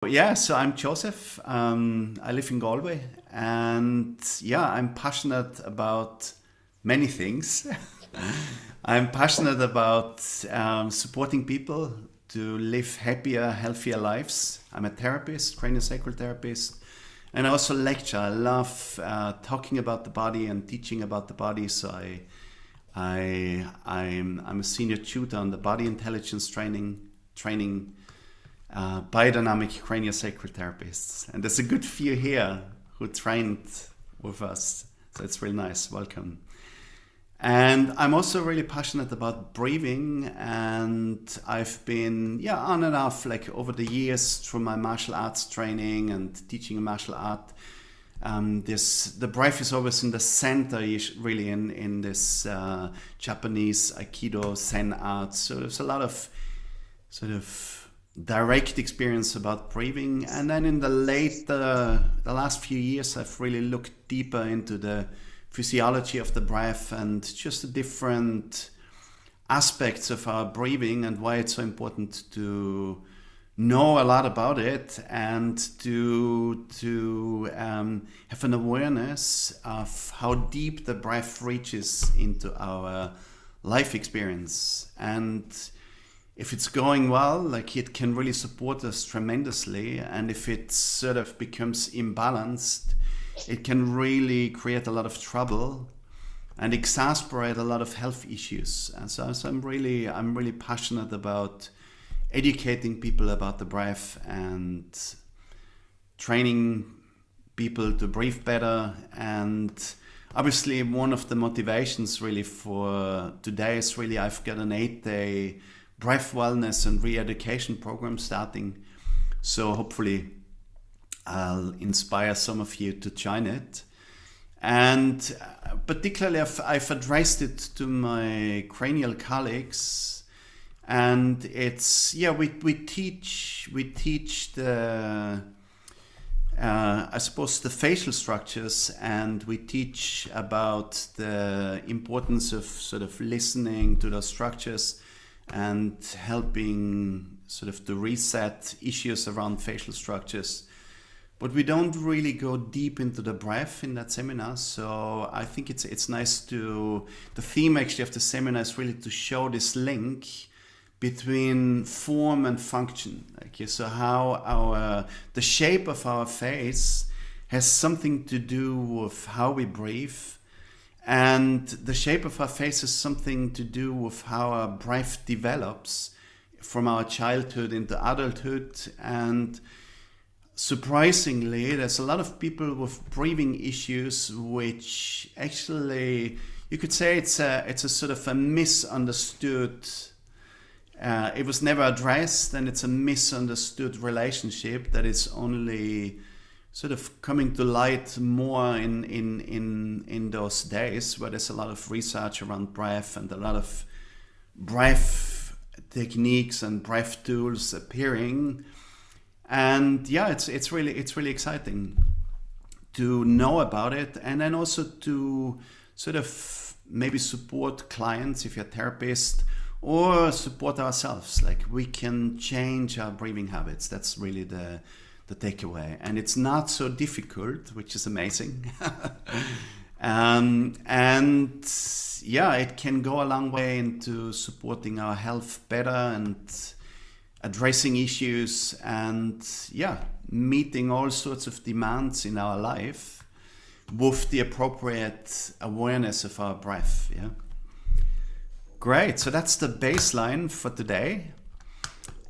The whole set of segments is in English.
Yeah, so I'm Josef. I live in Galway, and yeah, I'm passionate about many things. I'm passionate about supporting people to live happier, healthier lives. I'm a therapist, craniosacral therapist, and I also lecture. I love talking about the body and teaching about the body. So I'm a senior tutor on the body intelligence training biodynamic craniosacral therapists. And there's a good few here who trained with us. So it's really nice. Welcome. And I'm also really passionate about breathing. And I've been, on and off, like over the years through my martial arts training and teaching martial art. The breath is always in the center, really, in this Japanese Aikido Zen art. So there's a lot of sort of direct experience about breathing, and then in the last few years I've really looked deeper into the physiology of the breath and just the different aspects of our breathing and why it's so important to know a lot about it and to have an awareness of how deep the breath reaches into our life experience. And if it's going well, like, it can really support us tremendously. And if it sort of becomes imbalanced, it can really create a lot of trouble and exasperate a lot of health issues. And so I'm really passionate about educating people about the breath and training people to breathe better. And obviously one of the motivations really for today is really I've got an 8-day breath wellness and re-education program starting. So hopefully I'll inspire some of you to join it. And particularly I've addressed it to my cranial colleagues. And it's, we teach the, I suppose, the facial structures, and we teach about the importance of sort of listening to those structures and helping sort of to reset issues around facial structures. But we don't really go deep into the breath in that seminar. So I think it's nice the theme actually of the seminar is really to show this link between form and function. So how the shape of our face has something to do with how we breathe. And the shape of our face has something to do with how our breath develops from our childhood into adulthood. And surprisingly, there's a lot of people with breathing issues, which actually, you could say it's a sort of a misunderstood, it was never addressed, and it's a misunderstood relationship that is only sort of coming to light more in those days, where there's a lot of research around breath and a lot of breath techniques and breath tools appearing. And it's really exciting to know about it, and then also to sort of maybe support clients if you're a therapist, or support ourselves. Like, we can change our breathing habits. That's really the takeaway, and it's not so difficult, which is amazing. It can go a long way into supporting our health better and addressing issues and meeting all sorts of demands in our life with the appropriate awareness of our breath. Great, so that's the baseline for today.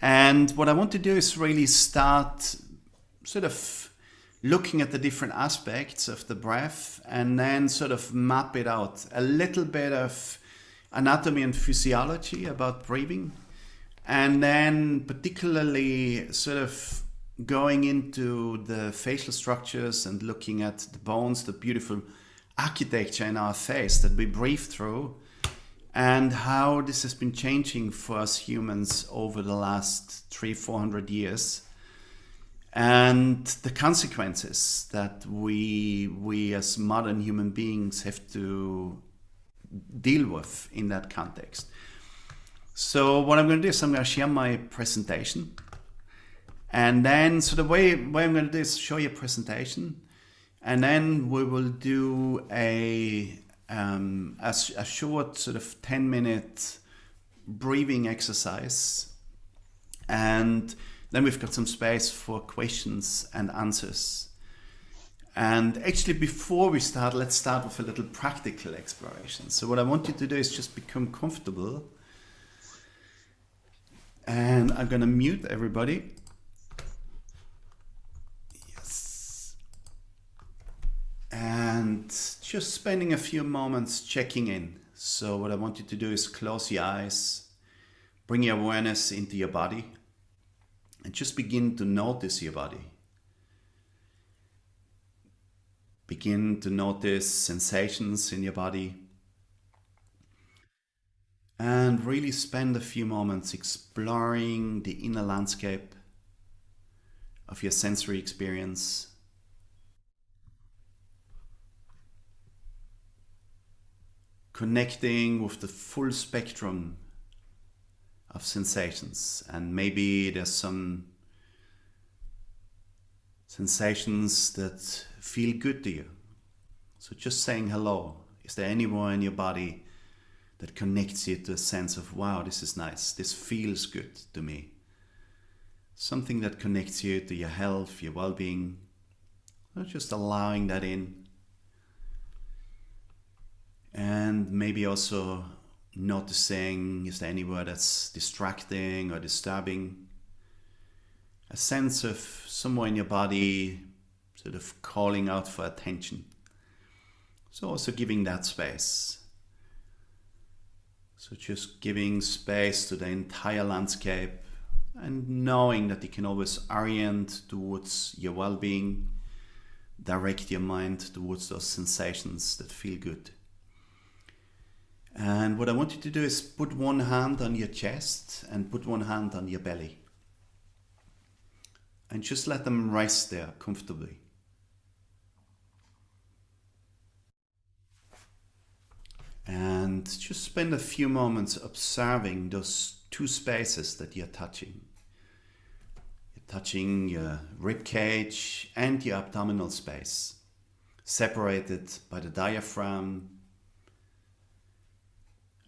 And what I want to do is really start sort of looking at the different aspects of the breath and then sort of map it out. A little bit of anatomy and physiology about breathing, and then particularly sort of going into the facial structures and looking at the bones, the beautiful architecture in our face that we breathe through, and how this has been changing for us humans over the last 300-400 years, and the consequences that we as modern human beings have to deal with in that context. So what I'm going to do is I'm going to share my presentation, And then, so the way I'm going to do is show you a presentation, and then we will do a short sort of 10-minute breathing exercise, and then we've got some space for questions and answers. And actually, before we start, let's start with a little practical exploration. So what I want you to do is just become comfortable, and I'm going to mute everybody. And just spending a few moments checking in. So what I want you to do is close your eyes, bring your awareness into your body, and just begin to notice your body. Begin to notice sensations in your body. And really spend a few moments exploring the inner landscape of your sensory experience. Connecting with the full spectrum of sensations, and maybe there's some sensations that feel good to you. So just saying hello. Is there anywhere in your body that connects you to a sense of, wow, this is nice, this feels good to me? Something that connects you to your health, your well-being. Just allowing that in. And maybe also noticing, is there anywhere that's distracting or disturbing? A sense of somewhere in your body sort of calling out for attention. So also giving that space. So just giving space to the entire landscape and knowing that you can always orient towards your well-being, direct your mind towards those sensations that feel good. And what I want you to do is put one hand on your chest and put one hand on your belly. And just let them rest there comfortably. And just spend a few moments observing those two spaces that you're touching. You're touching your rib cage and your abdominal space, separated by the diaphragm.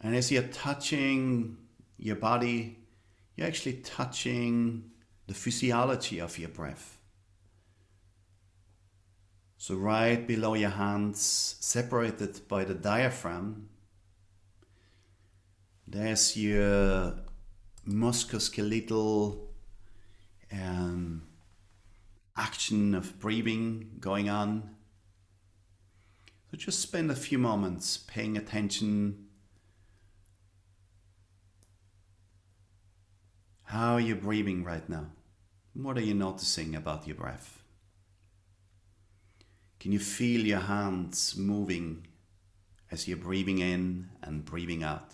And as you're touching your body, you're actually touching the physiology of your breath. So right below your hands, separated by the diaphragm, there's your musculoskeletal action of breathing going on. So just spend a few moments paying attention. How are you breathing right now? What are you noticing about your breath? Can you feel your hands moving as you're breathing in and breathing out?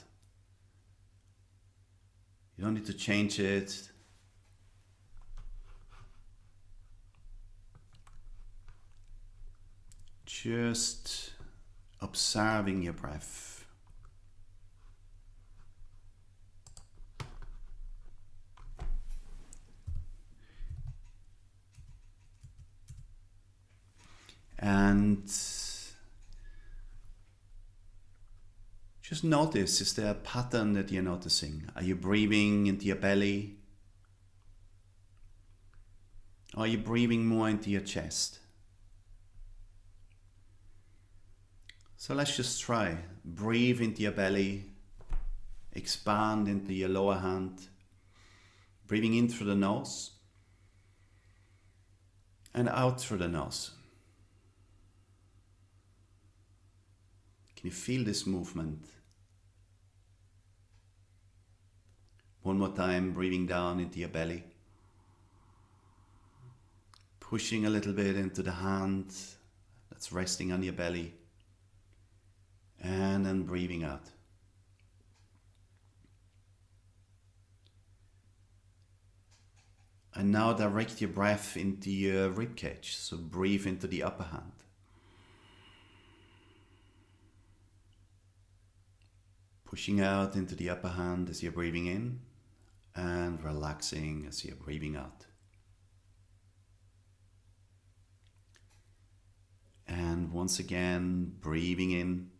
You don't need to change it. Just observing your breath. And just notice, is there a pattern that you're noticing? Are you breathing into your belly? Or are you breathing more into your chest? So let's just try. Breathe into your belly, expand into your lower hand, breathing in through the nose and out through the nose. Can you feel this movement? One more time, breathing down into your belly. Pushing a little bit into the hand that's resting on your belly. And then breathing out. And now direct your breath into your rib cage. So breathe into the upper hand. Pushing out into the upper hand as you're breathing in, and relaxing as you're breathing out. once again, breathing in.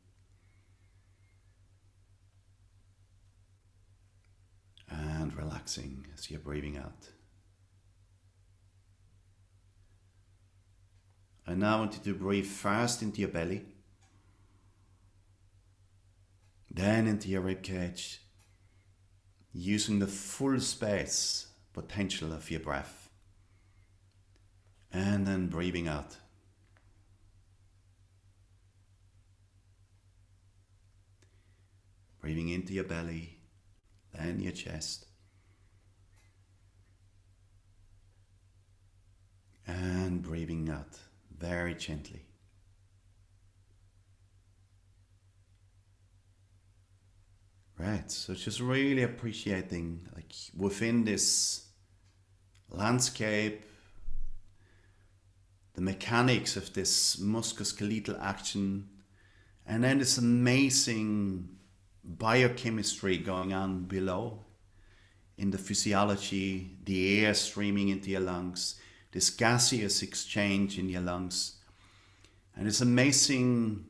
And relaxing as you're breathing out. I now want you to breathe first into your belly, then into your ribcage, using the full space potential of your breath, and then breathing out. Breathing into your belly, then your chest, and breathing out very gently. Right, so just really appreciating, like, within this landscape, the mechanics of this musculoskeletal action, and then this amazing biochemistry going on below in the physiology, the air streaming into your lungs, this gaseous exchange in your lungs, and this amazing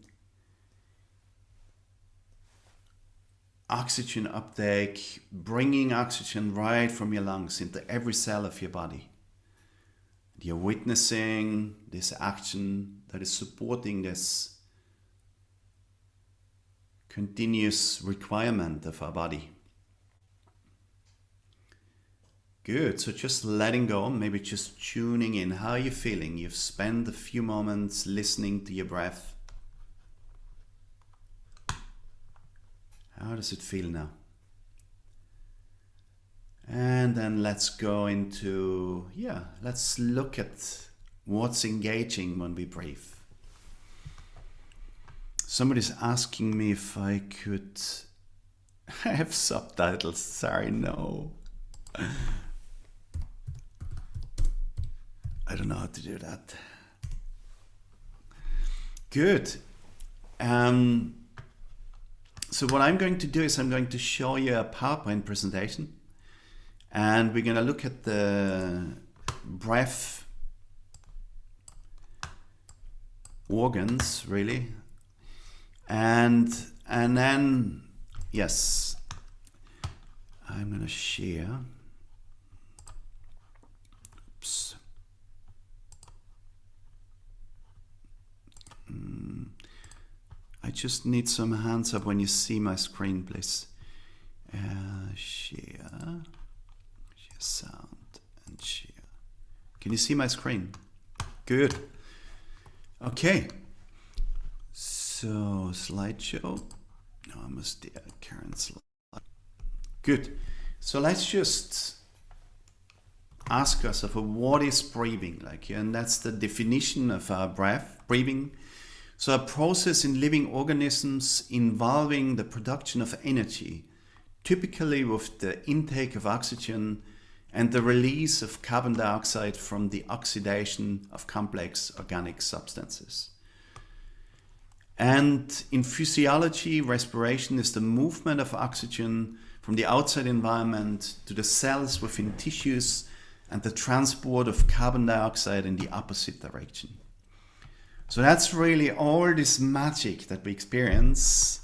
oxygen uptake, bringing oxygen right from your lungs into every cell of your body. You're witnessing this action that is supporting this continuous requirement of our body. Good, so just letting go, maybe just tuning in. How are you feeling? You've spent a few moments listening to your breath. How does it feel now? And then let's go into, let's look at what's engaging when we breathe. Somebody's asking me if I could have subtitles. Sorry, no. I don't know how to do that. Good. So what I'm going to do is I'm going to show you a PowerPoint presentation, and we're going to look at the breath organs, really. And then, yes, I'm going to share. Oops. I just need some hands up when you see my screen, please. Share sound and share. Can you see my screen? Good. Okay. So slideshow. No, I must do a current slide. Good. So let's just ask ourselves, what is breathing like? And that's the definition of our breathing. So a process in living organisms involving the production of energy, typically with the intake of oxygen and the release of carbon dioxide from the oxidation of complex organic substances. And in physiology, respiration is the movement of oxygen from the outside environment to the cells within tissues and the transport of carbon dioxide in the opposite direction. So that's really all this magic that we experience.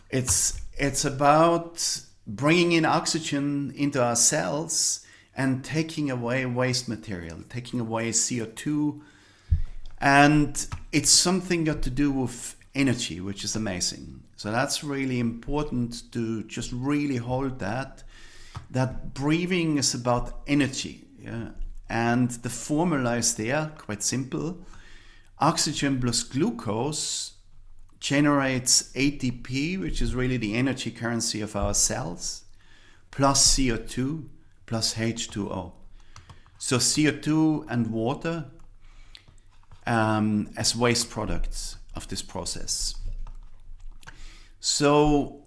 It's about bringing in oxygen into our cells and taking away waste material, taking away CO2. And it's something got to do with energy, which is amazing. So that's really important to just really hold that breathing is about energy. Yeah? And the formula is there, quite simple. Oxygen plus glucose generates ATP, which is really the energy currency of our cells, plus CO2 plus H2O. So CO2 and water as waste products of this process. So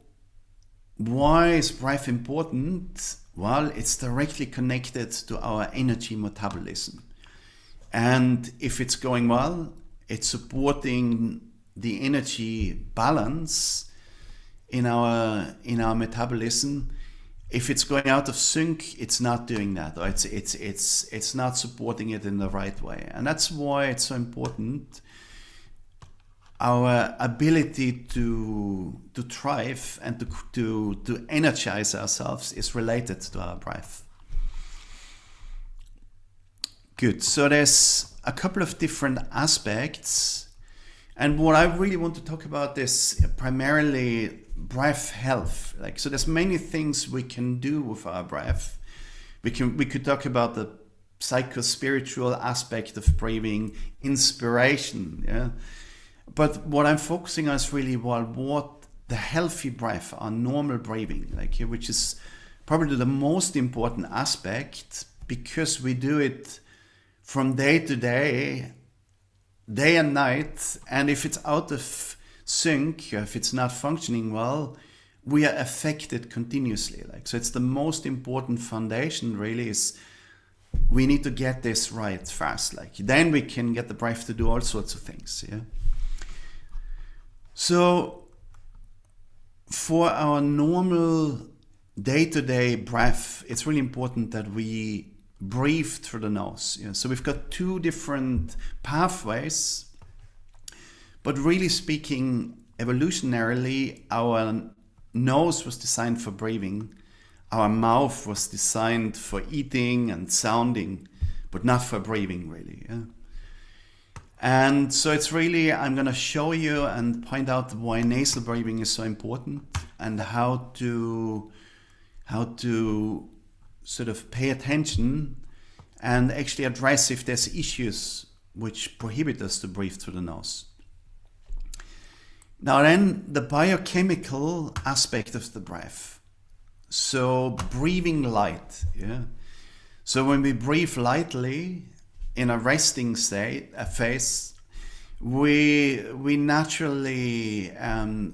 why is breath important? Well, it's directly connected to our energy metabolism. And if it's going well, it's supporting the energy balance in our metabolism. if it's going out of sync, it's not doing that, or it's not supporting it in the right way. And that's why it's so important. Our ability to thrive and to energize ourselves is related to our breath. Good. So there's a couple of different aspects, and what I really want to talk about is primarily breath health. Like, so there's many things we can do with our breath. We could talk about the psycho-spiritual aspect of breathing, inspiration, yeah. But what I'm focusing on is really what the healthy breath, our normal breathing, like here, which is probably the most important aspect, because we do it from day to day, day and night, and if it's out of sync, if it's not functioning well, we are affected continuously. Like, so it's the most important foundation really, is we need to get this right fast. Like, then we can get the breath to do all sorts of things. Yeah. So for our normal day-to-day breath, it's really important that we breathe through the nose. Yeah. So we've got two different pathways, but really speaking, evolutionarily, our nose was designed for breathing, our mouth was designed for eating and sounding, but not for breathing really. Yeah. And so it's really, I'm going to show you and point out why nasal breathing is so important, and how to sort of pay attention and actually address if there's issues which prohibit us to breathe through the nose. Now then, the biochemical aspect of the breath. So breathing light, yeah. So when we breathe lightly in a resting state, a phase, we naturally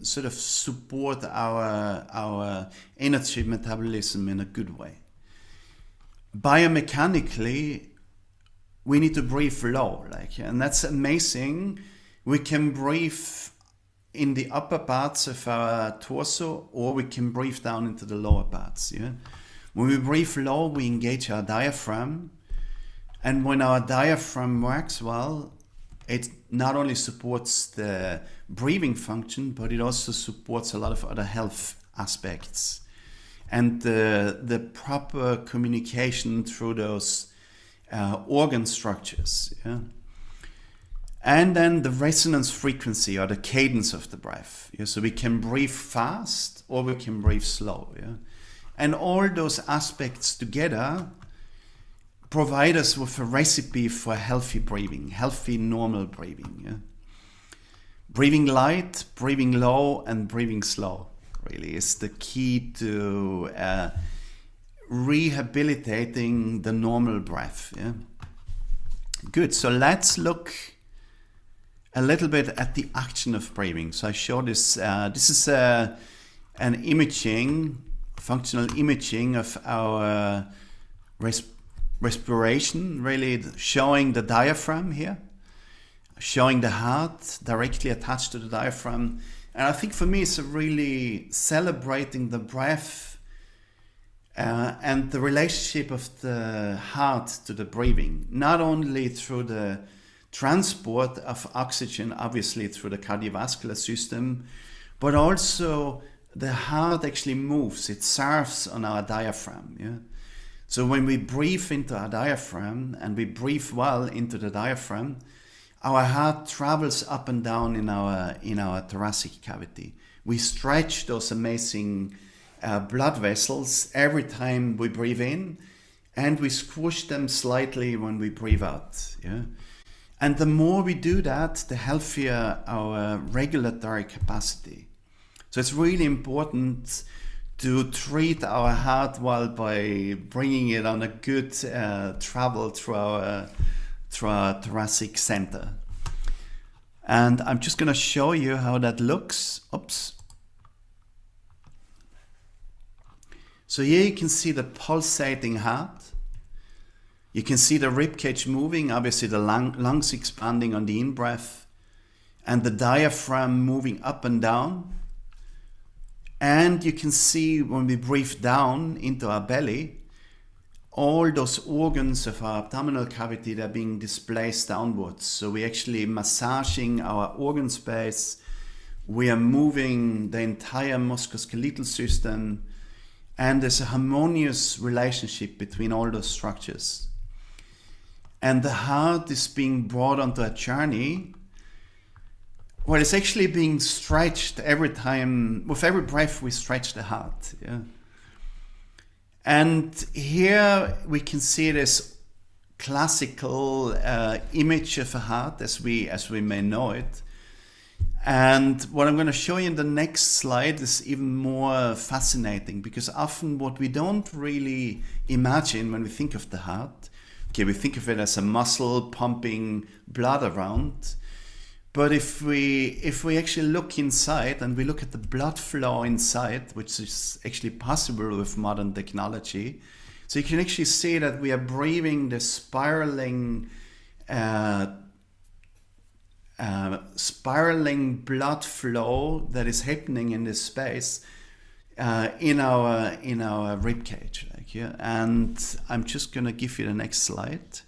sort of support our energy metabolism in a good way. Biomechanically, we need to breathe low, like, and that's amazing. We can breathe in the upper parts of our torso, or we can breathe down into the lower parts. Yeah, when we breathe low, we engage our diaphragm, and when our diaphragm works well, it not only supports the breathing function, but it also supports a lot of other health aspects and the proper communication through those organ structures. Yeah. And then the resonance frequency, or the cadence of the breath. Yeah? So we can breathe fast or we can breathe slow. Yeah? And all those aspects together provide us with a recipe for healthy breathing, healthy normal breathing. Yeah? Breathing light, breathing low, and breathing slow really is the key to rehabilitating the normal breath. Yeah? Good, so let's look a little bit at the action of breathing. So I show this, this is an imaging, functional imaging of our respiration, really showing the diaphragm here, showing the heart directly attached to the diaphragm. And I think for me it's really celebrating the breath and the relationship of the heart to the breathing, not only through the transport of oxygen, obviously through the cardiovascular system, but also the heart actually moves, it serves on our diaphragm. Yeah? So when we breathe into our diaphragm and we breathe well into the diaphragm, our heart travels up and down in our thoracic cavity. We stretch those amazing blood vessels every time we breathe in, and we squish them slightly when we breathe out. Yeah? And the more we do that, the healthier our regulatory capacity. So it's really important to treat our heart well by bringing it on a good travel through our thoracic center. And I'm just going to show you how that looks. Oops. So here you can see the pulsating heart. You can see the ribcage moving, obviously the lungs expanding on the in-breath, and the diaphragm moving up and down. And you can see when we breathe down into our belly, all those organs of our abdominal cavity, they're being displaced downwards. So we're actually massaging our organ space. We are moving the entire musculoskeletal system. And there's a harmonious relationship between all those structures. And the heart is being brought onto a journey. Well, it's actually being stretched every time. With every breath, we stretch the heart. Yeah. And here we can see this classical image of a heart as we may know it. And what I'm going to show you in the next slide is even more fascinating, because often what we don't really imagine when we think of the heart, okay, we think of it as a muscle pumping blood around. But if we actually look inside and we look at the blood flow inside, which is actually possible with modern technology, so you can actually see that we are breathing the spiraling blood flow that is happening in this space in our rib cage. Like, yeah? And I'm just gonna give you the next slide.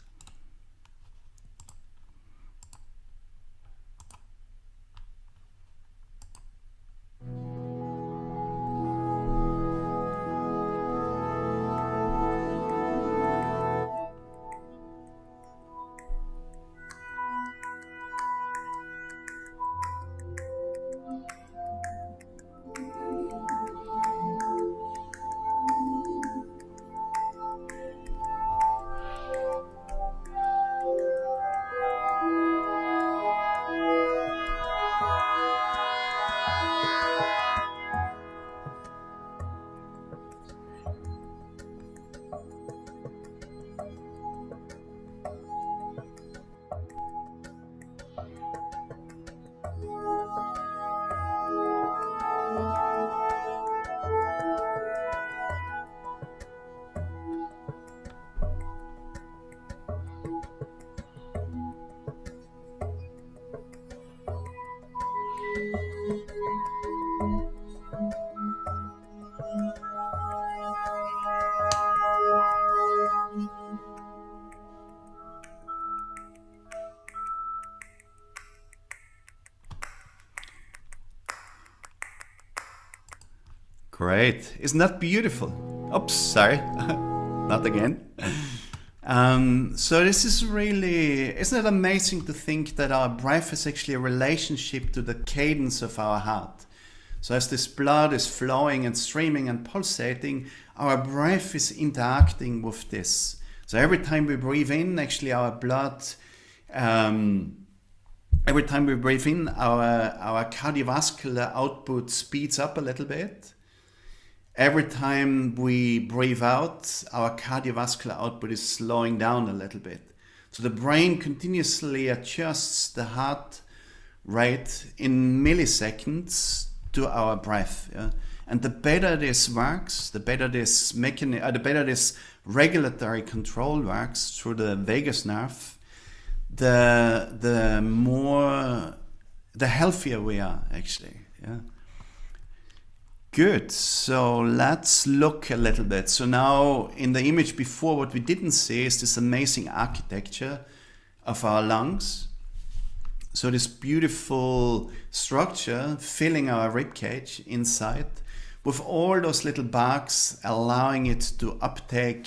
Great. Isn't that beautiful? Oops, sorry. Not again. So this is really, isn't it amazing to think that our breath is actually a relationship to the cadence of our heart? So as this blood is flowing and streaming and pulsating, our breath is interacting with this. So every time we breathe in, actually our blood, every time we breathe in, our cardiovascular output speeds up a little bit. Every time we breathe out, our cardiovascular output is slowing down a little bit. So the brain continuously adjusts the heart rate in milliseconds to our breath. Yeah? And the better this works, the better this regulatory control works through the vagus nerve, the healthier we are actually. Yeah. Good, so let's look a little bit. So now in the image before, what we didn't see is this amazing architecture of our lungs. So this beautiful structure filling our rib cage inside with all those little bags allowing it to uptake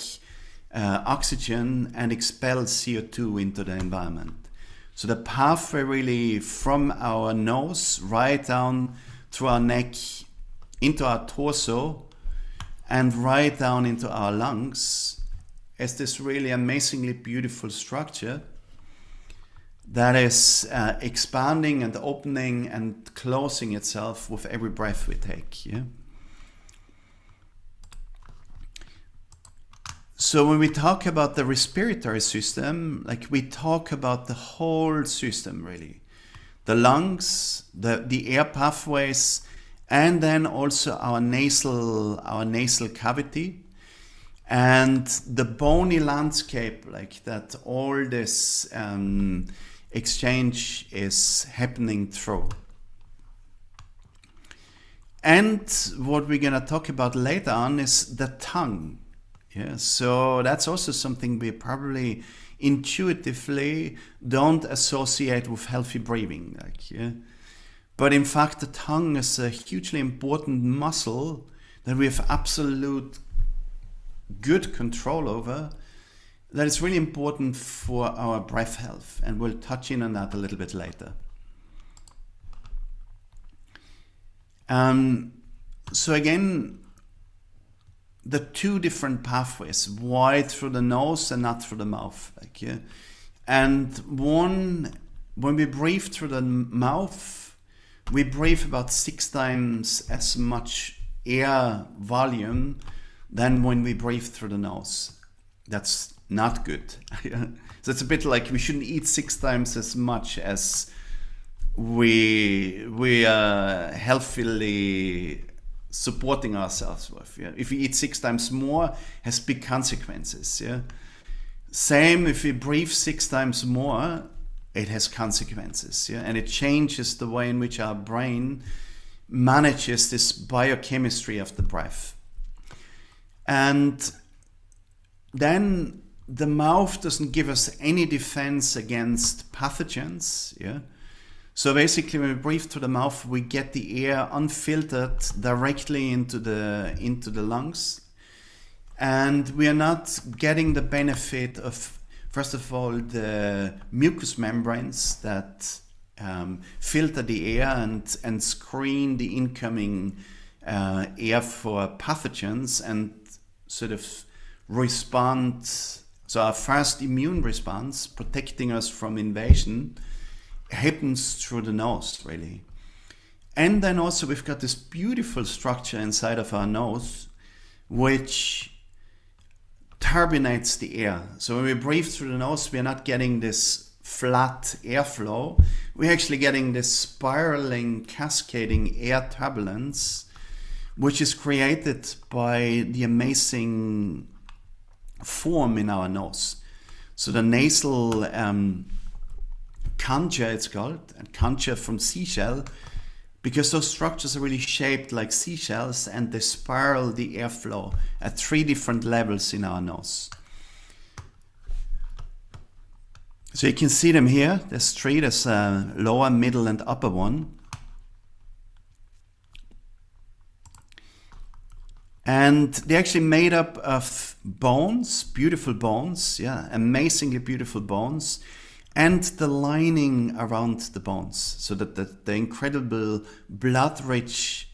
oxygen and expel CO2 into the environment. So the pathway really from our nose right down through our neck into our torso and right down into our lungs is this really amazingly beautiful structure that is expanding and opening and closing itself with every breath we take. Yeah? So when we talk about the respiratory system, like we talk about the whole system really. The lungs, the air pathways, and then also our nasal cavity and the bony landscape, like that all this exchange is happening through. And what we're going to talk about later on is the tongue. Yeah, so that's also something we probably intuitively don't associate with healthy breathing. But in fact, the tongue is a hugely important muscle that we have absolute good control over, that is really important for our breath health. And we'll touch in on that a little bit later. So again, the two different pathways, why through the nose and not through the mouth. And one, when we breathe through the mouth, we breathe about 6 times as much air volume than when we breathe through the nose. That's not good. So it's a bit like we shouldn't eat 6 times as much as we are healthily supporting ourselves with. If we eat 6 times more, it has big consequences. Same if we breathe 6 times more, it has consequences. And it changes the way in which our brain manages this biochemistry of the breath. And then the mouth doesn't give us any defense against pathogens. So basically, when we breathe through the mouth, we get the air unfiltered directly into the lungs, and we are not getting the benefit of, first of all, the mucous membranes that filter the air and screen the incoming air for pathogens and sort of respond. So our fast immune response, protecting us from invasion, happens through the nose, really. And then also we've got this beautiful structure inside of our nose which turbinates the air. So when we breathe through the nose, we're not getting this flat airflow. We're actually getting this spiraling, cascading air turbulence, which is created by the amazing form in our nose. So the nasal concha, it's called, and concha from seashell, because those structures are really shaped like seashells and they spiral the airflow at 3 different levels in our nose. So you can see them here. There's 3. There's a lower, middle, and upper one. And they're actually made up of bones, beautiful bones, amazingly beautiful bones, and the lining around the bones. So that the incredible blood-rich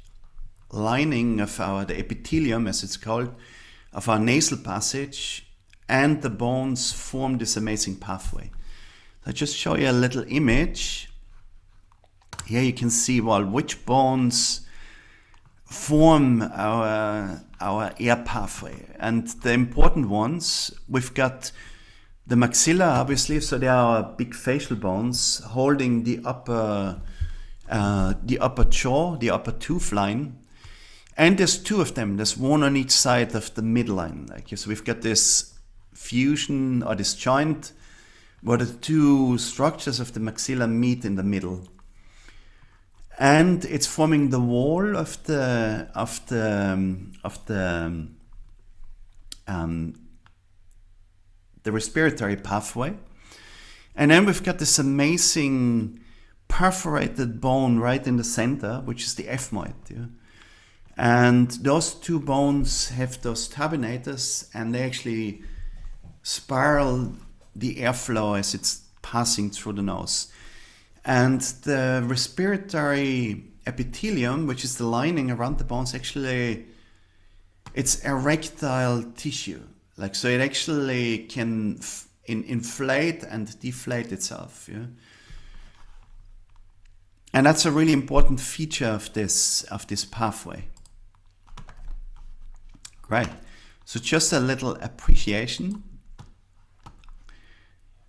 lining of the epithelium, as it's called, of our nasal passage, and the bones form this amazing pathway. I'll just show you a little image. Here you can see, which bones form our air pathway. And the important ones, we've got the maxilla, obviously, so they are our big facial bones holding the upper jaw, the upper tooth line. And there's 2 of them. There's one on each side of the midline. So we've got this fusion or this joint where the 2 structures of the maxilla meet in the middle. And it's forming the wall of the respiratory pathway. And then we've got this amazing perforated bone right in the center, which is the ethmoid. And those 2 bones have those turbinators, and they actually spiral the airflow as it's passing through the nose. And the respiratory epithelium, which is the lining around the bones, actually, it's erectile tissue. So it actually can inflate and deflate itself. And that's a really important feature of this pathway. Great. So just a little appreciation.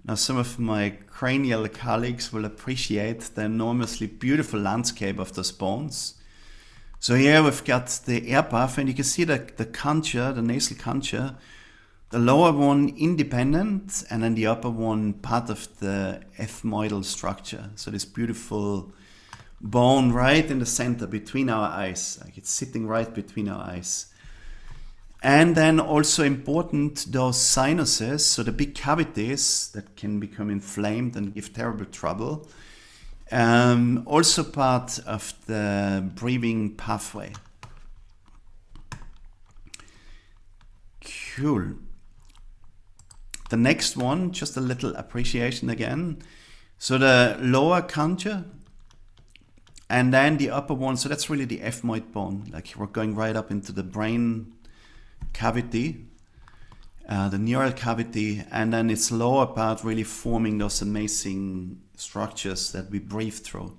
Now, some of my cranial colleagues will appreciate the enormously beautiful landscape of those bones. So here we've got the air path, and you can see the concha, the nasal concha, the lower one independent, and then the upper one part of the ethmoidal structure. So this beautiful bone right in the center between our eyes, like it's sitting right between our eyes. And then also important, those sinuses, so the big cavities that can become inflamed and give terrible trouble, also part of the breathing pathway. Cool. The next one, just a little appreciation again. So the lower concha, and then the upper one, so that's really the ethmoid bone, like we're going right up into the brain cavity, the neural cavity, and then its lower part really forming those amazing structures that we breathe through.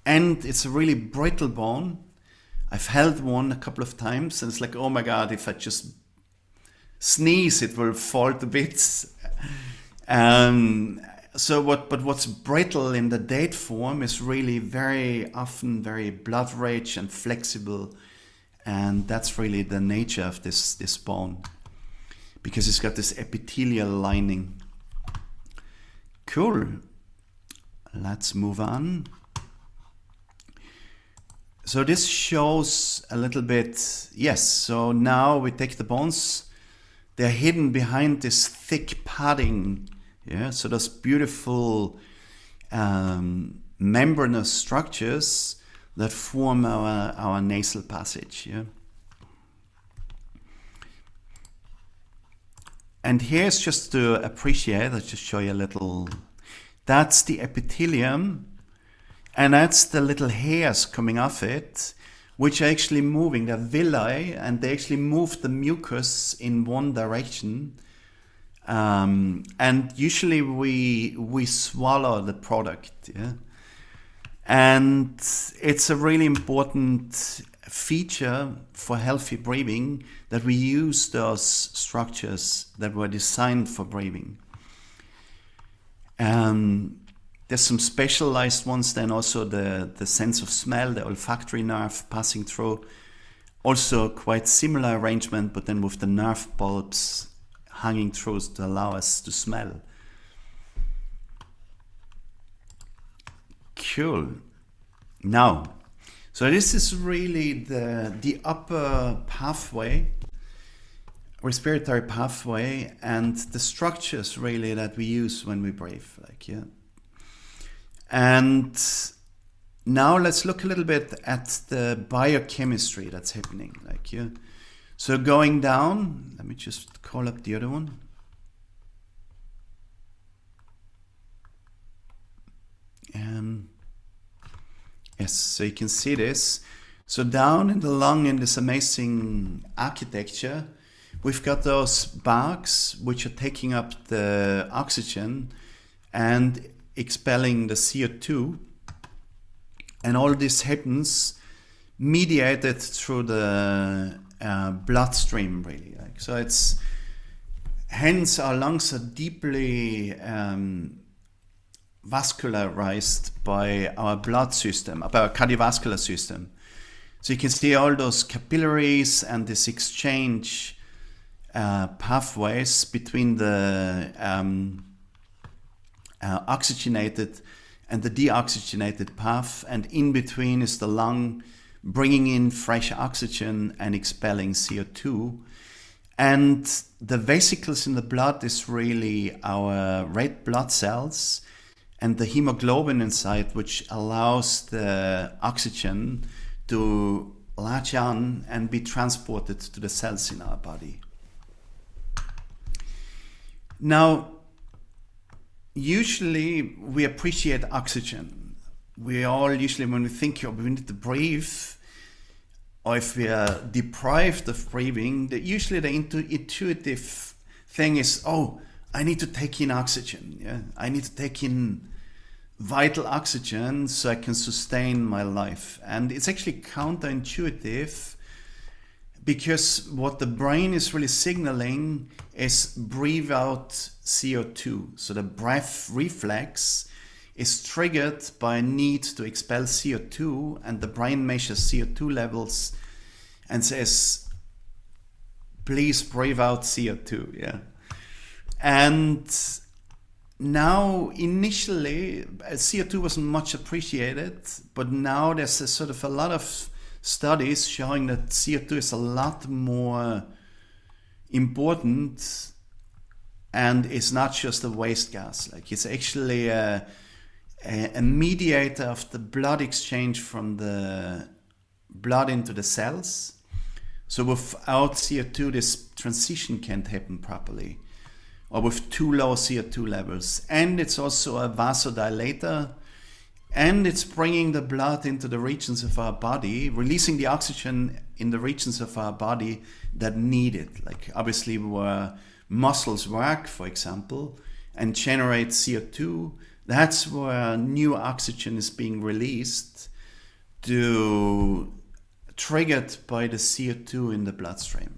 And it's a really brittle bone. I've held one a couple of times and it's like, oh my God, if I just sneeze, it will fall to bits. But what's brittle in the date form is really very often very blood rich and flexible. And that's really the nature of this bone, because it's got this epithelial lining. Cool. Let's move on. So this shows a little bit, yes, so now we take the bones, they're hidden behind this thick padding, yeah, so those beautiful membranous structures that form our nasal passage, yeah. And here's just to appreciate, I'll just show you a little, that's the epithelium, and that's the little hairs coming off it, which are actually moving, they're villi, and they actually move the mucus in one direction. And usually we swallow the product, yeah. And it's a really important feature for healthy breathing that we use those structures that were designed for breathing. There's some specialized ones, then also the sense of smell, the olfactory nerve passing through. Also quite similar arrangement, but then with the nerve bulbs hanging through to allow us to smell. Cool. Now, so this is really the upper pathway, respiratory pathway, and the structures really that we use when we breathe, like, yeah. And now let's look a little bit at the biochemistry that's happening, like, yeah. So going down, let me just call up the other one. Yes, so you can see this. So down in the lung, in this amazing architecture, we've got those barks which are taking up the oxygen and expelling the CO2. And all this happens mediated through the bloodstream, really. Like, so it's, hence our lungs are deeply vascularized by our blood system, by our cardiovascular system. So you can see all those capillaries and this exchange pathways between the oxygenated and the deoxygenated path, and in between is the lung bringing in fresh oxygen and expelling CO2. And the vesicles in the blood is really our red blood cells and the hemoglobin inside, which allows the oxygen to latch on and be transported to the cells in our body. Now, usually we appreciate oxygen. We all usually, when we think, oh, we need to breathe, or if we are deprived of breathing, usually the intuitive thing is, oh, I need to take in oxygen. Yeah? I need to take in vital oxygen so I can sustain my life. And it's actually counterintuitive, because what the brain is really signaling is breathe out CO2. So the breath reflex is triggered by a need to expel CO2, and the brain measures CO2 levels and says, please breathe out CO2. Yeah. And now, initially, CO2 wasn't much appreciated, but now there's a lot of studies showing that CO2 is a lot more important, and it's not just a waste gas. Like, it's actually a mediator of the blood exchange from the blood into the cells. So without CO2, this transition can't happen properly, or with too low CO2 levels. And it's also a vasodilator, and it's bringing the blood into the regions of our body, releasing the oxygen in the regions of our body that need it. Like, obviously, where muscles work, for example, and generate CO2, that's where new oxygen is being released, triggered by the CO2 in the bloodstream.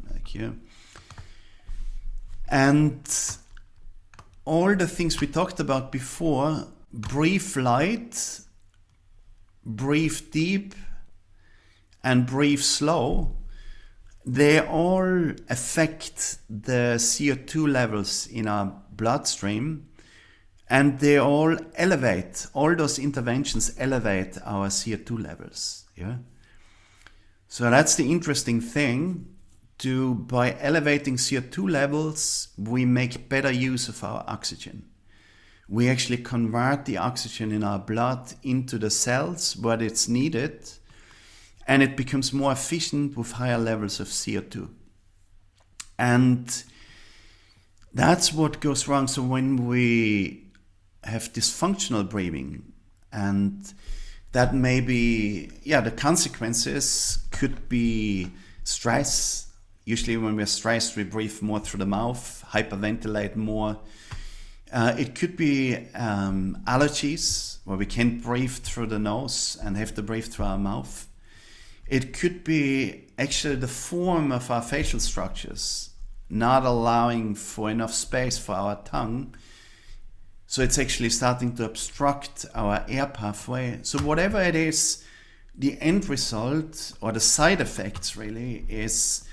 And all the things we talked about before, breathe light, breathe deep, and breathe slow, they all affect the CO2 levels in our bloodstream, and they all those interventions elevate our CO2 levels. So that's the interesting thing. By elevating CO2 levels, we make better use of our oxygen. We actually convert the oxygen in our blood into the cells where it's needed, and it becomes more efficient with higher levels of CO2. And that's what goes wrong. So when we have dysfunctional breathing, and that may be, the consequences could be stress. Usually when we're stressed, we breathe more through the mouth, hyperventilate more. It could be allergies, where we can't breathe through the nose and have to breathe through our mouth. It could be actually the form of our facial structures, not allowing for enough space for our tongue. So it's actually starting to obstruct our air pathway. So whatever it is, the end result, or the side effects really, is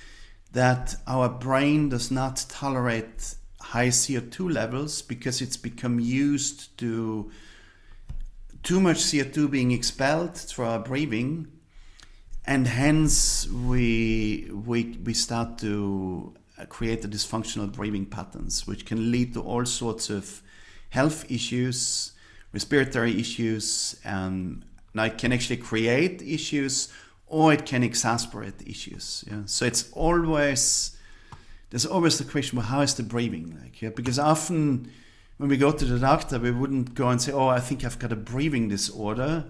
that our brain does not tolerate high CO2 levels, because it's become used to too much CO2 being expelled through our breathing, and hence we start to create the dysfunctional breathing patterns, which can lead to all sorts of health issues, respiratory issues, and now it can actually create issues, or it can exacerbate issues. So there's always the question, well, how is the breathing like? Because often when we go to the doctor, we wouldn't go and say, oh, I think I've got a breathing disorder.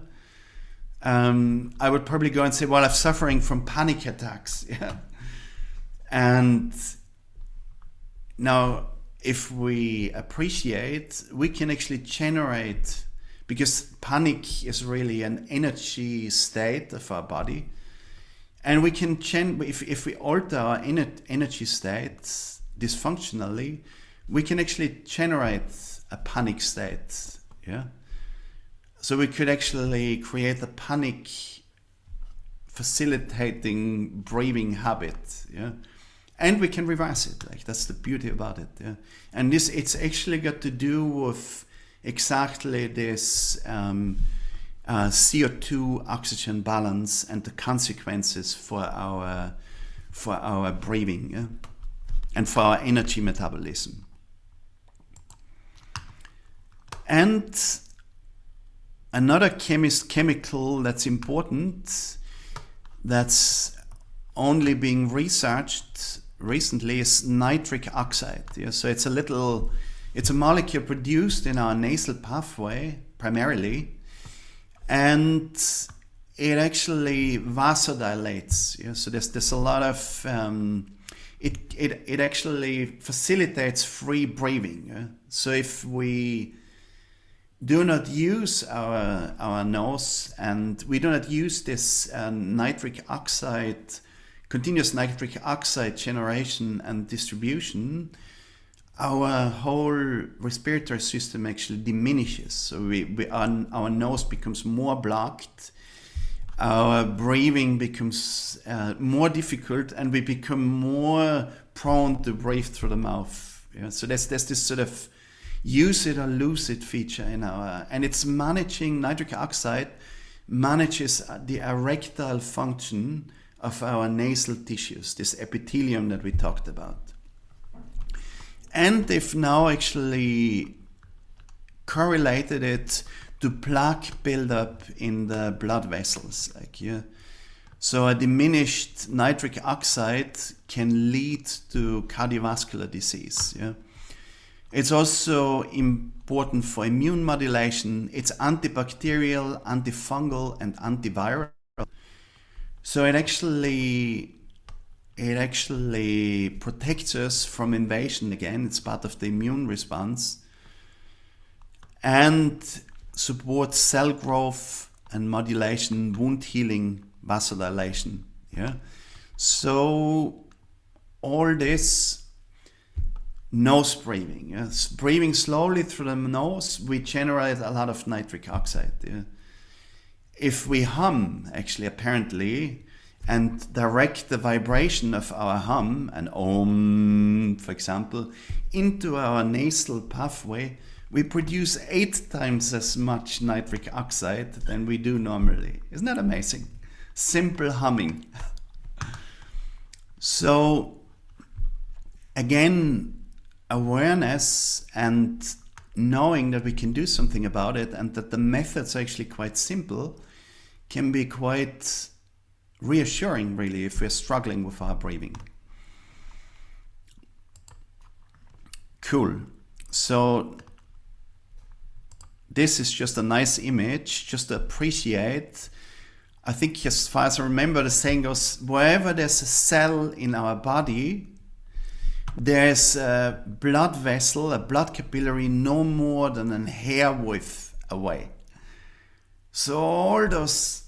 I would probably go and say, well, I'm suffering from panic attacks. And now, if we appreciate, we can actually generate, because panic is really an energy state of our body, and we can if we alter our energy states dysfunctionally, we can actually generate a panic state. So we could actually create a panic facilitating breathing habit. And we can reverse it. Like, that's the beauty about it. And it's actually got to do with exactly this CO2 oxygen balance and the consequences for our breathing, and for our energy metabolism. And another chemical that's important, that's only being researched recently, is nitric oxide. So it's a molecule produced in our nasal pathway primarily, and it actually vasodilates. So there's a lot of it actually facilitates free breathing. So if we do not use our nose, and we do not use this continuous nitric oxide generation and distribution, our whole respiratory system actually diminishes. So our nose becomes more blocked, our breathing becomes more difficult, and we become more prone to breathe through the mouth. So there's this sort of use it or lose it feature in our, and it's managing nitric oxide, manages the erectile function of our nasal tissues, this epithelium that we talked about. And they've now actually correlated it to plaque buildup in the blood vessels. So a diminished nitric oxide can lead to cardiovascular disease. It's also important for immune modulation. It's antibacterial, antifungal, and antiviral. So it actually protects us from invasion again. It's part of the immune response. And supports cell growth and modulation, wound healing, vasodilation. So all this, nose breathing. Breathing slowly through the nose, we generate a lot of nitric oxide. If we hum, actually, apparently, and direct the vibration of our hum, an om, for example, into our nasal pathway, we produce 8 times as much nitric oxide than we do normally. Isn't that amazing? Simple humming. So, again, awareness and knowing that we can do something about it and that the methods are actually quite simple can be quite reassuring, really, if we're struggling with our breathing. Cool. So this is just a nice image, just to appreciate. I think, as far as I remember, the saying goes, wherever there's a cell in our body, there's a blood vessel, a blood capillary, no more than a hair width away. So all those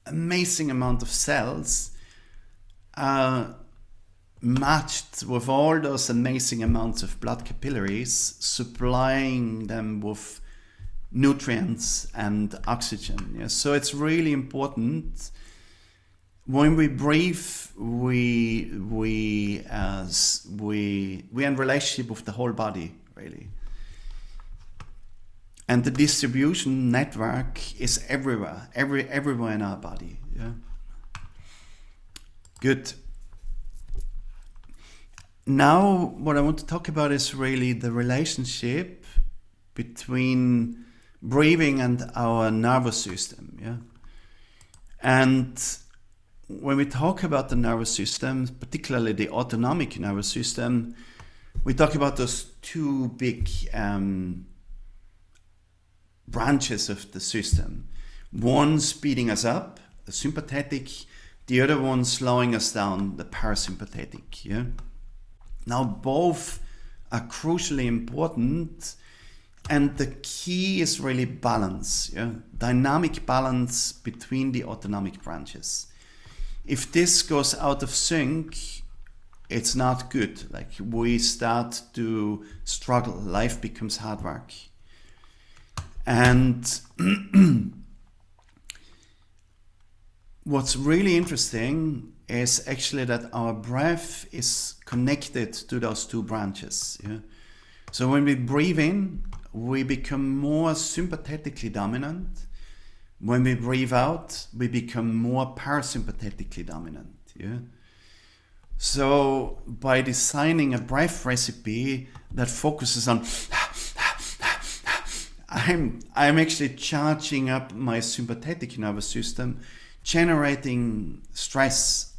amazing amount of cells are matched with all those amazing amounts of blood capillaries, supplying them with nutrients and oxygen. So it's really important. When we breathe, we are in relationship with the whole body, really. And the distribution network is everywhere, everywhere in our body. Good. Now, what I want to talk about is really the relationship between breathing and our nervous system. And when we talk about the nervous system, particularly the autonomic nervous system, we talk about those two big branches of the system. One speeding us up, the sympathetic, the other one slowing us down, the parasympathetic. Now both are crucially important, and the key is really balance, dynamic balance between the autonomic branches. If this goes out of sync, it's not good. Like, we start to struggle. Life becomes hard work. And what's really interesting is actually that our breath is connected to those two branches. So when we breathe in, we become more sympathetically dominant. When we breathe out, we become more parasympathetically dominant. So by designing a breath recipe that focuses on I'm actually charging up my sympathetic nervous system, generating stress.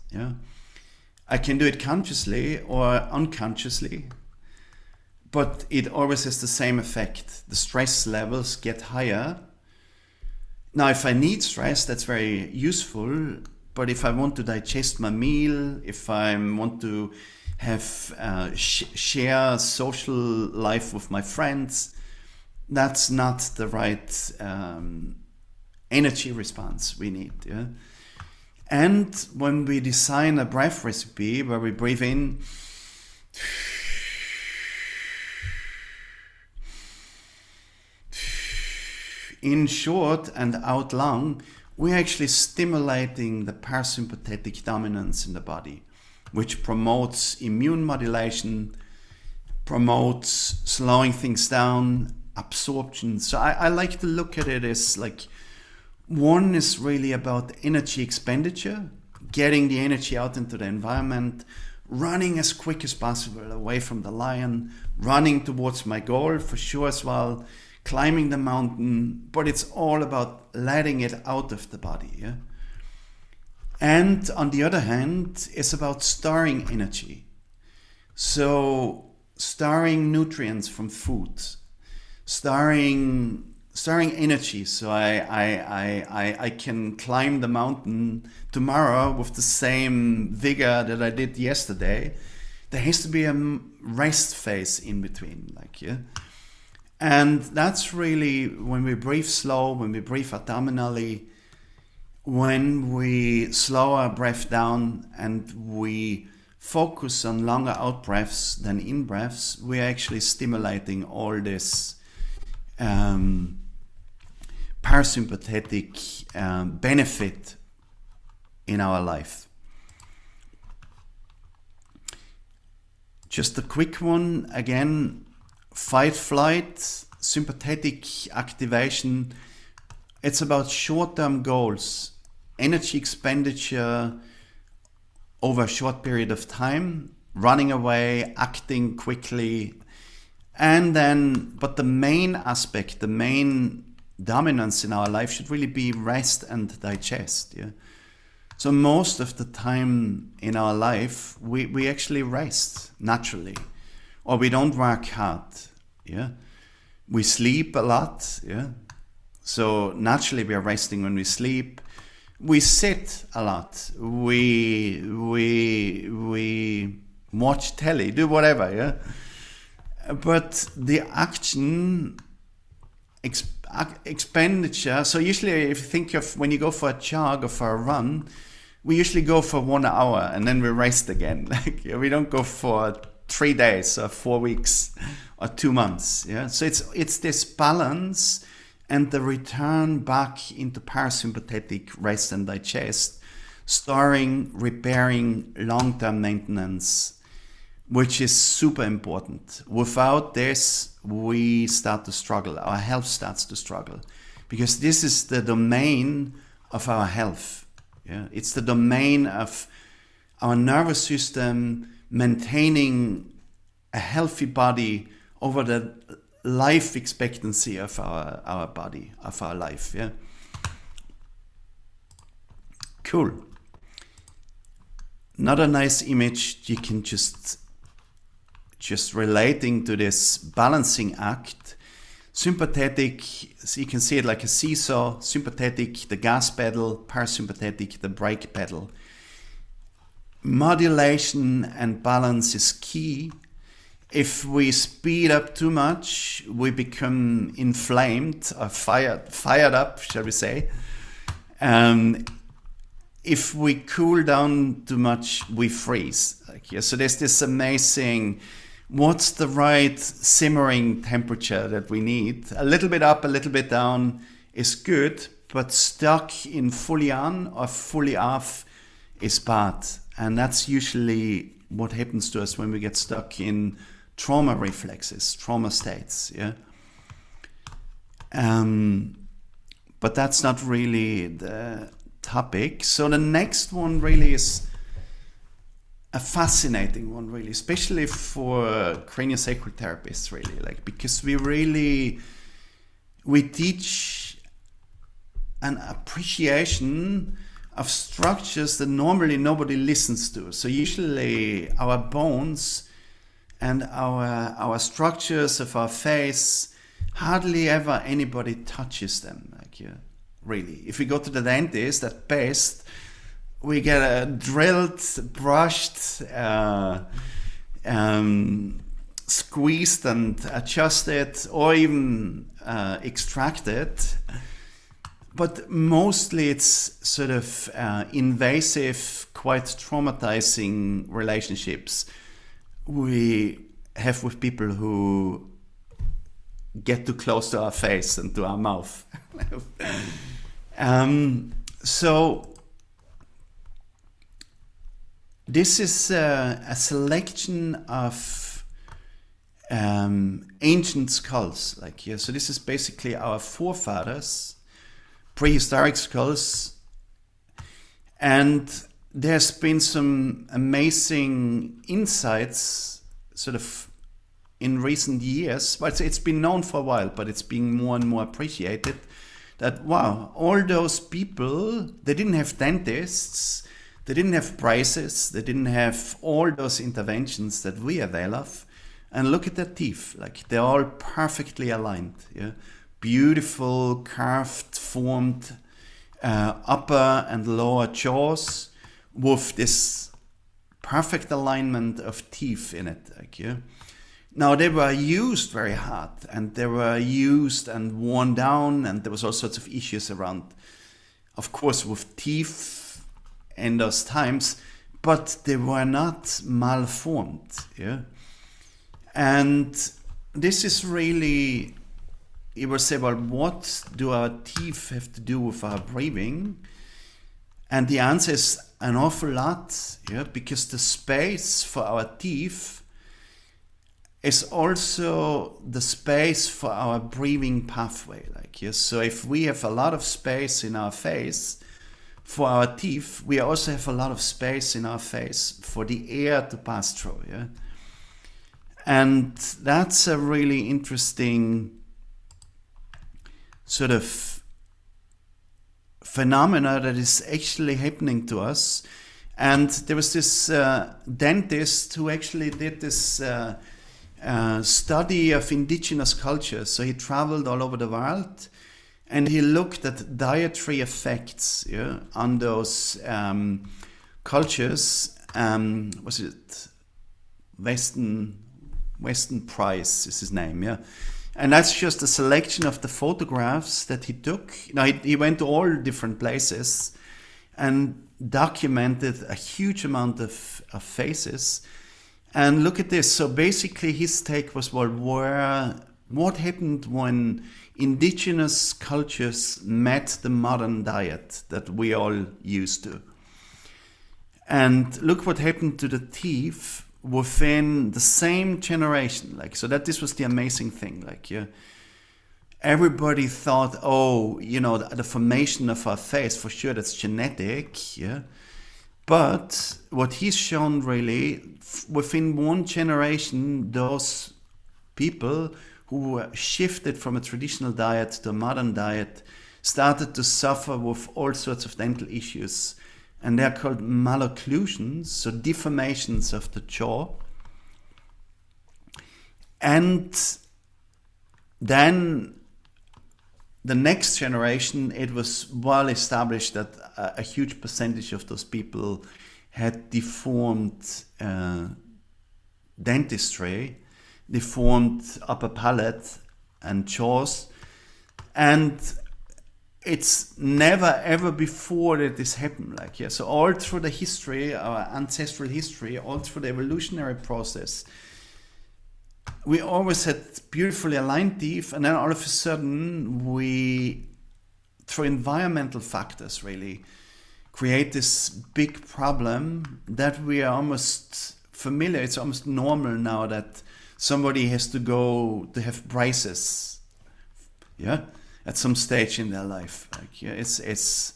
I can do it consciously or unconsciously, but it always has the same effect. The stress levels get higher. Now, if I need stress, that's very useful. But if I want to digest my meal, if I want to have share social life with my friends, that's not the right energy response we need. And when we design a breath recipe where we breathe in short and out long, we're actually stimulating the parasympathetic dominance in the body, which promotes immune modulation, promotes slowing things down, absorption. So I like to look at it as like, one is really about energy expenditure, getting the energy out into the environment, running as quick as possible away from the lion, running towards my goal for sure as well, climbing the mountain, but it's all about letting it out of the body. Yeah? And on the other hand, it's about storing energy. So storing nutrients from food, storing energy, so I can climb the mountain tomorrow with the same vigor that I did yesterday. There has to be a rest phase in between, like, yeah. And that's really when we breathe slow, when we breathe abdominally, when we slow our breath down and we focus on longer out breaths than in breaths, we're actually stimulating all this parasympathetic benefit in our life. Just a quick one again: fight, flight, sympathetic activation. It's about short-term goals, energy expenditure over a short period of time, running away, acting quickly, and then, but the main aspect, the main dominance in our life should really be rest and digest. Yeah. So most of the time in our life, we actually rest naturally, or we don't work hard. Yeah. We sleep a lot. Yeah. So naturally we are resting when we sleep. We sit a lot. We watch telly, do whatever. Yeah. But the action expenditure, so usually if you think of when you go for a jog or for a run, we usually go for 1 hour and then we rest again. Like, we don't go for 3 days or 4 weeks or 2 months. Yeah, so it's this balance and the return back into parasympathetic rest and digest, storing, repairing, long-term maintenance, which is super important. Without this, we start to struggle. Our health starts to struggle, because this is the domain of our health. Yeah? It's the domain of our nervous system maintaining a healthy body over the life expectancy of our body, of our life. Yeah. Cool. Another nice image you can just relating to this balancing act. Sympathetic, so you can see it like a seesaw. Sympathetic, the gas pedal; parasympathetic, the brake pedal. Modulation and balance is key. If we speed up too much, we become inflamed or fired up, shall we say. If we cool down too much, we freeze. Like, yeah, so there's this amazing, what's the right simmering temperature that we need? A little bit up, a little bit down is good, but stuck in fully on or fully off is bad. And that's usually what happens to us when we get stuck in trauma reflexes, trauma states. Yeah. But that's not really the topic. So the next one really is a fascinating one, really, especially for craniosacral therapists, really, like, because we teach an appreciation of structures that normally nobody listens to. So usually our bones and our structures of our face, hardly ever anybody touches them. Like, yeah, really. If we go to the dentist, at best, we get drilled, brushed, squeezed and adjusted, or even extracted. But mostly it's sort of invasive, quite traumatizing relationships we have with people who get too close to our face and to our mouth. So this is a selection of ancient skulls, like here. So this is basically our forefathers, prehistoric skulls, and there's been some amazing insights sort of in recent years. Well, it's been known for a while, but it's being more and more appreciated that, wow, all those people, they didn't have dentists, they didn't have braces, they didn't have all those interventions that we avail of. And look at their teeth, like they're all perfectly aligned. Yeah, beautiful, carved, formed upper and lower jaws with this perfect alignment of teeth in it. Like, yeah. Now they were used very hard, and they were used and worn down, and there was all sorts of issues around, of course, with teeth in those times, but they were not malformed. Yeah. And this is really, you will say, well, what do our teeth have to do with our breathing? And the answer is an awful lot, yeah, because the space for our teeth is also the space for our breathing pathway. Like, yes, so if we have a lot of space in our face for our teeth, we also have a lot of space in our face for the air to pass through. Yeah. And that's a really interesting sort of phenomena that is actually happening to us. And there was this dentist who actually did this study of indigenous cultures. So he traveled all over the world and he looked at dietary effects, yeah, on those cultures. Was it Weston Price is his name, yeah. And that's just a selection of the photographs that he took. Now, he went to all different places and documented a huge amount of faces. And look at this. So basically his take was, well, what happened when indigenous cultures met the modern diet that we all used to? And look what happened to the teeth within the same generation. Like, so that this was the amazing thing. Like, yeah, everybody thought, oh, you know, the formation of our face, for sure, that's genetic. Yeah. But what he's shown really, within one generation, those people who shifted from a traditional diet to a modern diet started to suffer with all sorts of dental issues. And they're called malocclusions, so deformations of the jaw. And then the next generation, it was well established that a huge percentage of those people had deformed dentistry, deformed upper palate and jaws. And it's never ever before that this happened. Like, yeah, so all through the history, our ancestral history, all through the evolutionary process, we always had beautifully aligned teeth, and then all of a sudden we, through environmental factors, really create this big problem that we are almost familiar. It's almost normal now that somebody has to go to have braces. Yeah. At some stage in their life, like, yeah, it's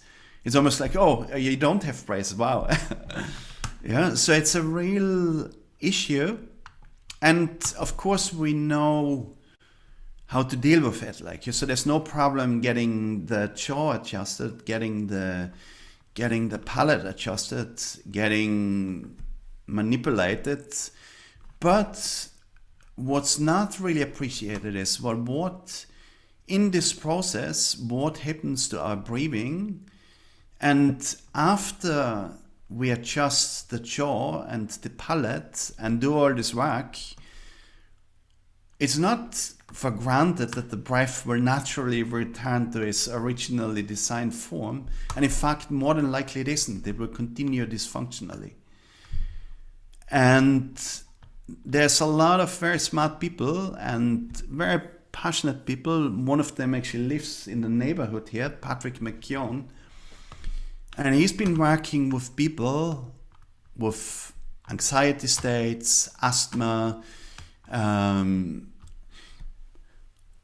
almost like, oh, you don't have braces, wow. Yeah, so it's a real issue, and of course we know how to deal with it. Like, so there's no problem getting the jaw adjusted, getting the palate adjusted, getting manipulated, but what's not really appreciated is, well, what in this process, what happens to our breathing? And after we adjust the jaw and the palate and do all this work, it's not for granted that the breath will naturally return to its originally designed form. And in fact, more than likely it isn't. It will continue dysfunctionally. And there's a lot of very smart people and very passionate people. One of them actually lives in the neighborhood here, Patrick McKeown, and he's been working with people with anxiety states, asthma,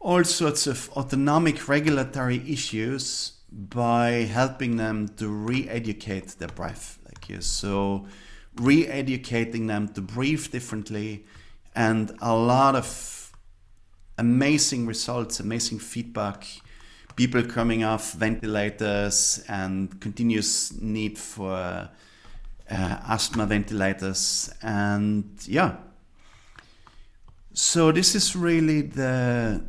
all sorts of autonomic regulatory issues by helping them to re-educate their breath. So re-educating them to breathe differently, and a lot of amazing results, amazing feedback. People coming off ventilators and continuous need for asthma ventilators, and yeah. So this is really the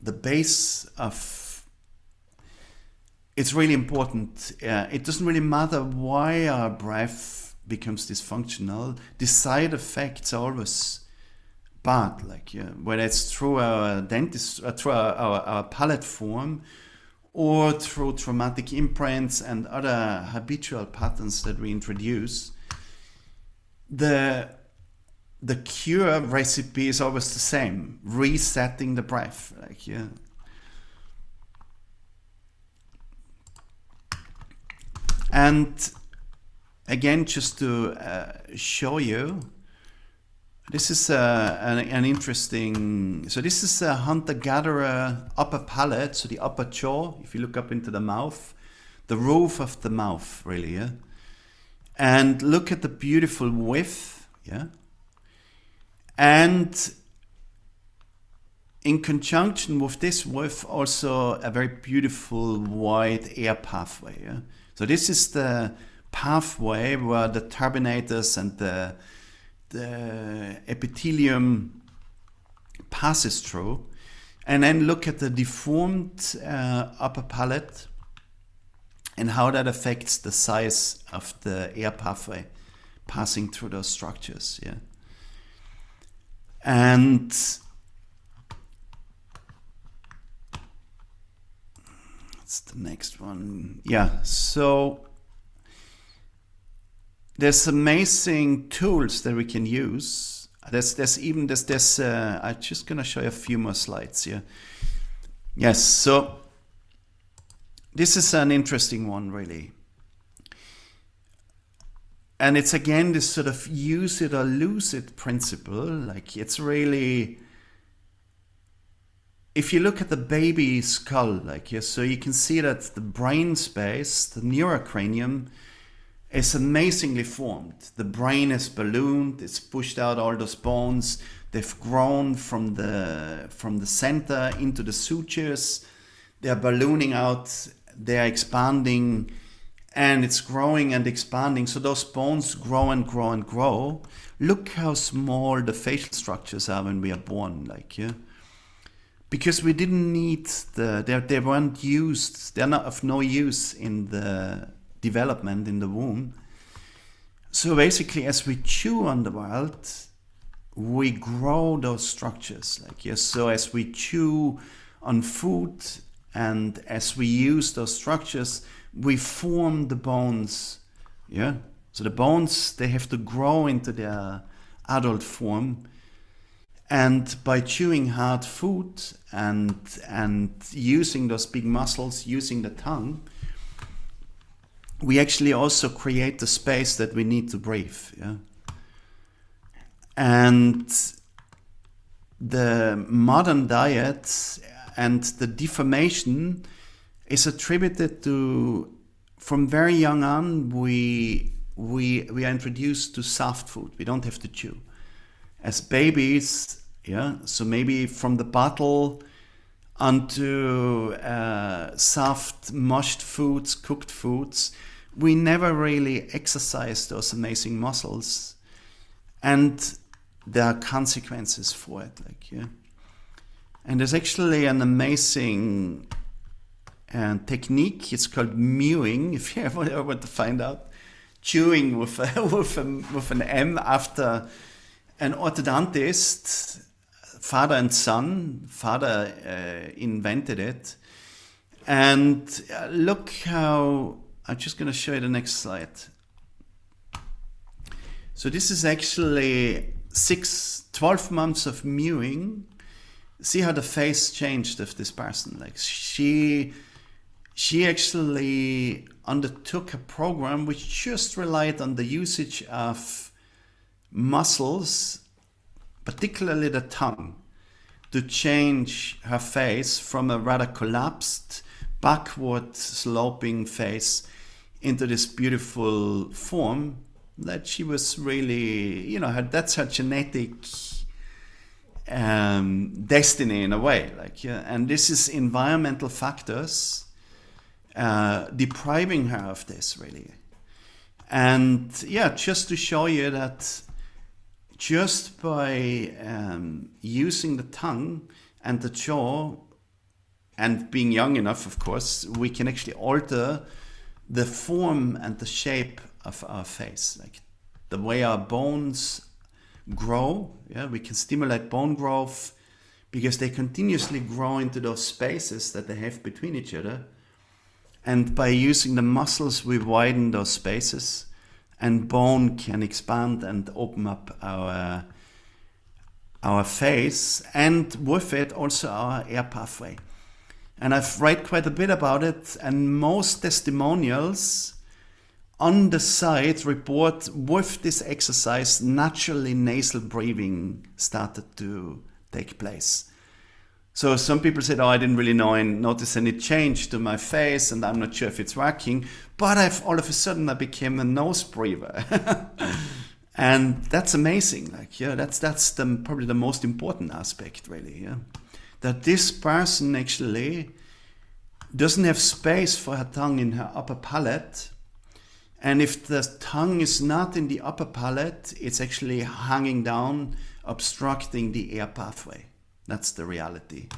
base of. It's really important. It doesn't really matter why our breath becomes dysfunctional. The side effects are always bad, whether it's through our dentist, through our palate form, or through traumatic imprints and other habitual patterns that we introduce. The cure recipe is always the same: resetting the breath. And again, just to show you, this is an interesting. So this is a hunter-gatherer upper palate, so the upper jaw. If you look up into the mouth, the roof of the mouth, really, yeah. And look at the beautiful width, yeah. And in conjunction with this width, also a very beautiful wide air pathway, yeah. So this is the pathway where the turbinators and the epithelium passes through. And then look at the deformed upper palate and how that affects the size of the air pathway passing through those structures. Yeah. And that's the next one. Yeah, so there's amazing tools that we can use. I'm just gonna show you a few more slides here. Yes, so this is an interesting one, really. And it's again this sort of use it or lose it principle. It's really, if you look at the baby skull, so you can see that the brain space, the neurocranium, is amazingly formed. The brain is ballooned, it's pushed out all those bones, they've grown from the center into the sutures, they're ballooning out, they're expanding, and it's growing and expanding. So those bones grow and grow and grow. Look how small the facial structures are when we are born, because we didn't need they weren't used, they're not of no use in the development in the womb. So basically, as we chew on the world, we grow those structures. So as we chew on food and as we use those structures, we form the bones. Yeah. So the bones, they have to grow into their adult form. And by chewing hard food and using those big muscles, using the tongue, we actually also create the space that we need to breathe. Yeah? And the modern diet and the deformation is attributed to, from very young on, we are introduced to soft food. We don't have to chew. As babies, yeah, so maybe from the bottle onto soft mushed foods, cooked foods, we never really exercise those amazing muscles, and there are consequences for it. And there's actually an amazing technique. It's called mewing. If you ever want to find out, chewing with an M after an orthodontist, father and son. Father invented it. And look how, I'm just going to show you the next slide. So this is actually 12 months of mewing. See how the face changed of this person. She actually undertook a program which just relied on the usage of muscles, particularly the tongue, to change her face from a rather collapsed, backward sloping face into this beautiful form that she was really, you know, that's her genetic destiny in a way. Like, yeah, and this is environmental factors depriving her of this, really. And yeah, just to show you that just by using the tongue and the jaw, and being young enough, of course, we can actually alter the form and the shape of our face, like the way our bones grow. Yeah, we can stimulate bone growth because they continuously grow into those spaces that they have between each other. And by using the muscles, we widen those spaces, and bone can expand and open up our face, and with it also our air pathway. And I've read quite a bit about it, and most testimonials on the site report with this exercise, naturally nasal breathing started to take place. So some people said, oh, I didn't really notice any change to my face, and I'm not sure if it's working, but all of a sudden I became a nose breather. And that's amazing. Like, yeah, that's probably the most important aspect, really. Yeah, that this person actually doesn't have space for her tongue in her upper palate. And if the tongue is not in the upper palate, it's actually hanging down, obstructing the air pathway. That's the reality,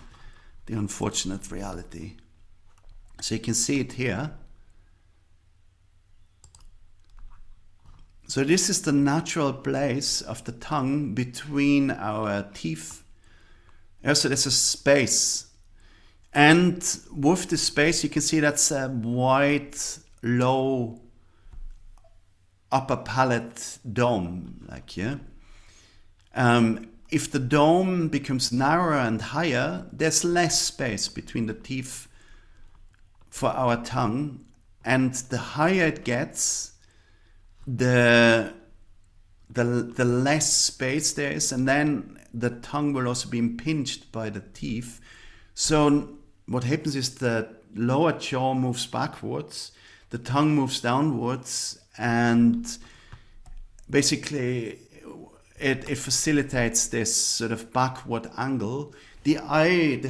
the unfortunate reality. So you can see it here. So this is the natural place of the tongue between our teeth. So there's a space. And with the space, you can see that's a wide, low upper palate dome, like, yeah. If the dome becomes narrower and higher, there's less space between the teeth for our tongue, and the higher it gets, the less space there is, and then the tongue will also be impinged by the teeth. So what happens is the lower jaw moves backwards, the tongue moves downwards, and basically it facilitates this sort of backward angle. The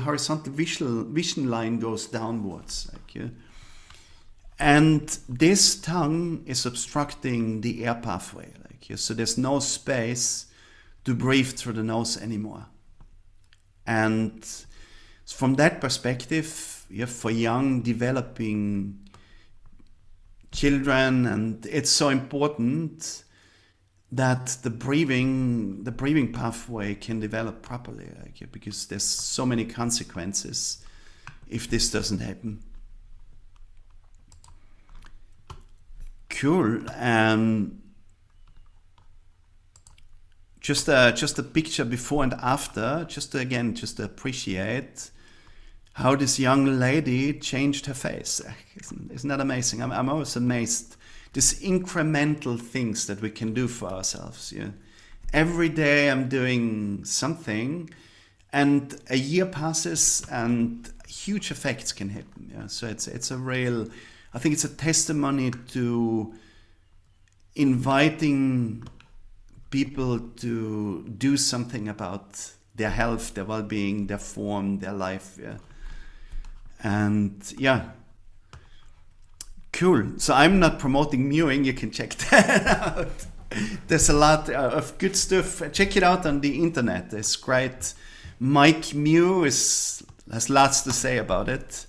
horizontal vision line goes downwards, like, yeah. And this tongue is obstructing the air pathway, like, yeah. So there's no space to breathe through the nose anymore. And from that perspective, yeah, for young developing children, and it's so important that the breathing pathway can develop properly, like, yeah, because there's so many consequences if this doesn't happen. Cool. Just a picture before and after, just to appreciate how this young lady changed her face. Isn't that amazing? I'm always amazed. These incremental things that we can do for ourselves. Yeah, every day I'm doing something, and a year passes, and huge effects can happen. Yeah, so it's a real. I think it's a testimony to inviting people to do something about their health, their well-being, their form, their life. Yeah. And yeah, cool. So I'm not promoting Mewing. You can check that out. There's a lot of good stuff. Check it out on the internet. It's great. Mike Mew has lots to say about it.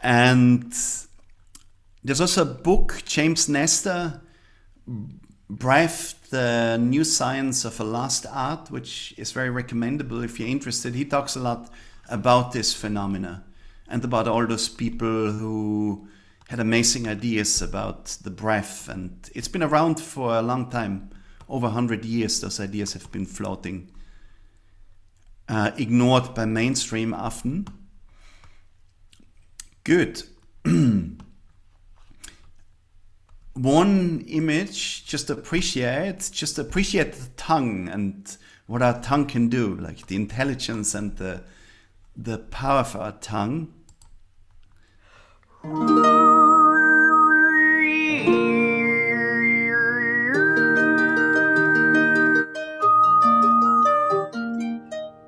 And there's also a book, James Nestor, Breath, the New Science of a Lost Art, which is very recommendable if you're interested. He talks a lot about this phenomena and about all those people who had amazing ideas about the breath. And it's been around for a long time, over 100 years. Those ideas have been floating, ignored by mainstream often. Good. One image, just appreciate the tongue and what our tongue can do, like the intelligence and the power of our tongue.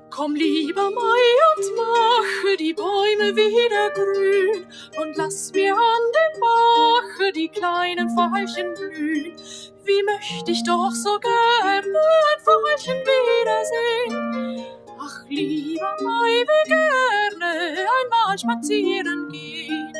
Komm lieber Mai und mache die Bäume wieder grün und lass mir an dem Bache die kleinen Veilchen blühen. Wie möchte ich doch so gerne ein Veilchen wiedersehen. Ach lieber Mai, wie gerne einmal spazieren gehen.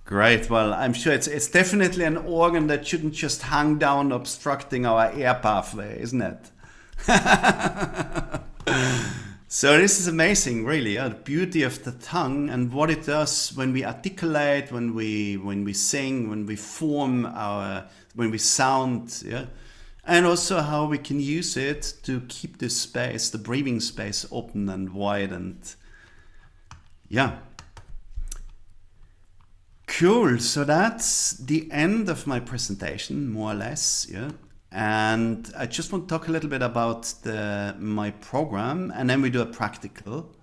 Great. Well, I'm sure it's definitely an organ that shouldn't just hang down obstructing our air pathway, isn't it? So this is amazing, really. The beauty of the tongue and what it does when we articulate, when we sing, when we when we sound, yeah, and also how we can use it to keep this space, the breathing space, open and wide, and yeah. Cool. So that's the end of my presentation, more or less, yeah. And I just want to talk a little bit about my program, and then we do a practical.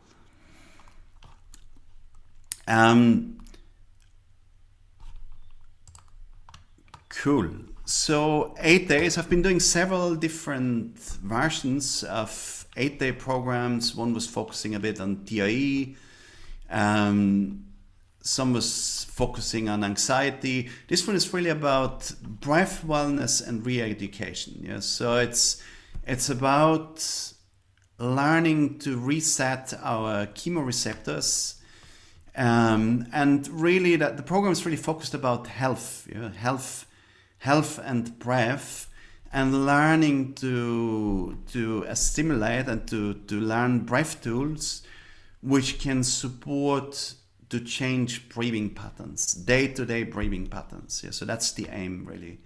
Cool. So 8 days. I've been doing several different versions of 8-day programs. One was focusing a bit on DIE. Some was focusing on anxiety. This one is really about breath wellness and re-education. Yeah? So it's about learning to reset our chemoreceptors, and really that the program is really focused about health, health and breath, and learning to stimulate and to learn breath tools which can support to change breathing patterns, day-to-day breathing patterns. Yeah, so that's the aim, really.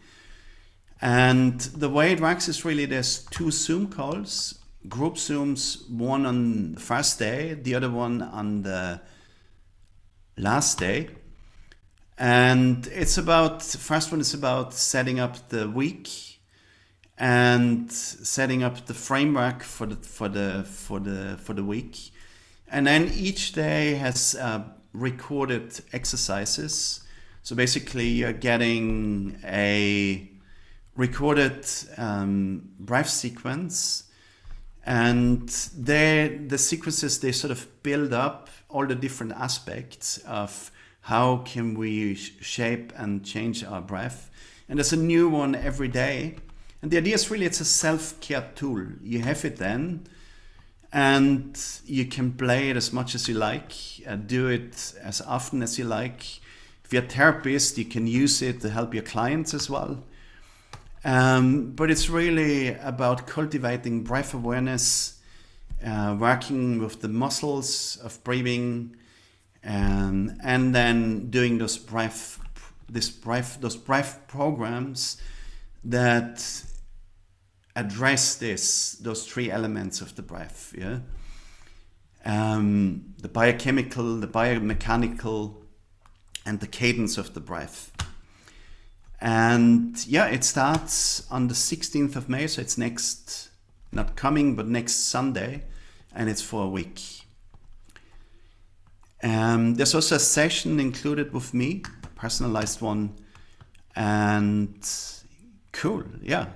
And the way it works is really there's 2 Zoom calls, group Zooms, one on the first day, the other one on the last day. And it's about, the first one is about setting up the week and setting up the framework for the week. And then each day has recorded exercises. So basically you're getting a recorded breath sequence, and the sequences, they sort of build up all the different aspects of how can we shape and change our breath. And there's a new one every day. And the idea is really it's a self-care tool. You have it then, and you can play it as much as you like, do it as often as you like. If you're a therapist, you can use it to help your clients as well. But it's really about cultivating breath awareness, working with the muscles of breathing, and then doing those breath programs that address those 3 elements of the breath, yeah. The biochemical, the biomechanical, and the cadence of the breath. And yeah, it starts on the 16th of May, so it's next Sunday, and it's for a week. There's also a session included with me, a personalized one, and cool, yeah.